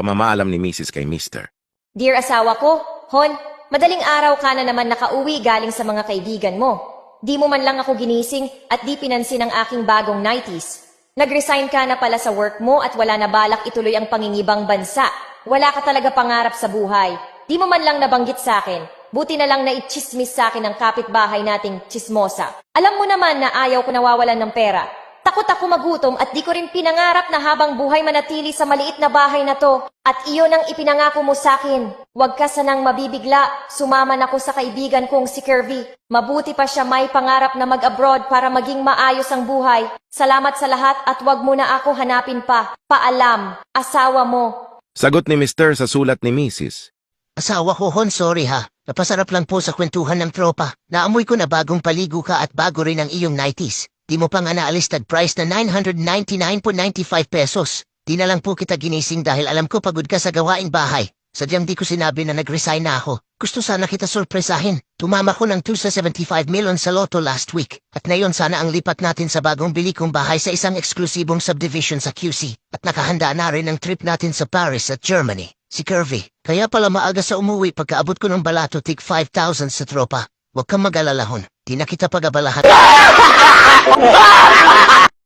pamamaalam ni Mrs. kay Mr. Dear asawa ko, Hon, madaling araw ka na naman nakauwi galing sa mga kaibigan mo. Di mo man lang ako ginising at di pinansin ang aking bagong 90s. Nag-resign ka na pala sa work mo at wala na balak ituloy ang pangingibang bansa. Wala ka talaga pangarap sa buhay. Di mo man lang nabanggit sa akin. Buti na lang na i-chismis sa akin ang kapitbahay nating chismosa. Alam mo naman na ayaw ko nawawalan ng pera. Takot ako magutom at di ko rin pinangarap na habang buhay manatili sa maliit na bahay na to. At iyon ang ipinangako mo sa akin. Huwag ka sanang mabibigla. Sumaman ako sa kaibigan kong si Kirby. Mabuti pa siya may pangarap na mag-abroad para maging maayos ang buhay. Salamat sa lahat at huwag mo na ako hanapin pa. Paalam, asawa mo. Sagot ni Mr. sa sulat ni Mrs. Asawa ko, Hon, sorry ha. Napasarap lang po sa kwentuhan ng tropa. Naamoy ko na bagong paligo ka at bago rin ang iyong 90s. Di mo pa nga naalis tag price na 999.95 pesos. Di na lang po kita ginising dahil alam ko pagod ka sa gawaing bahay. Sadyang di ko sinabi na nag-resign na ako. Gusto sana kita sorpresahin. Tumama ko ng 2 sa 75 million sa loto last week. At ngayon sana ang lipat natin sa bagong bili kong bahay sa isang eksklusibong subdivision sa QC. At nakahanda na rin ang trip natin sa Paris at Germany. Si Kirby. Kaya pala maaga sa umuwi pagkaabot ko ng balato tig 5,000 sa tropa. Huwag kang mag-alala, Hon. Di na kita pag-abalahan.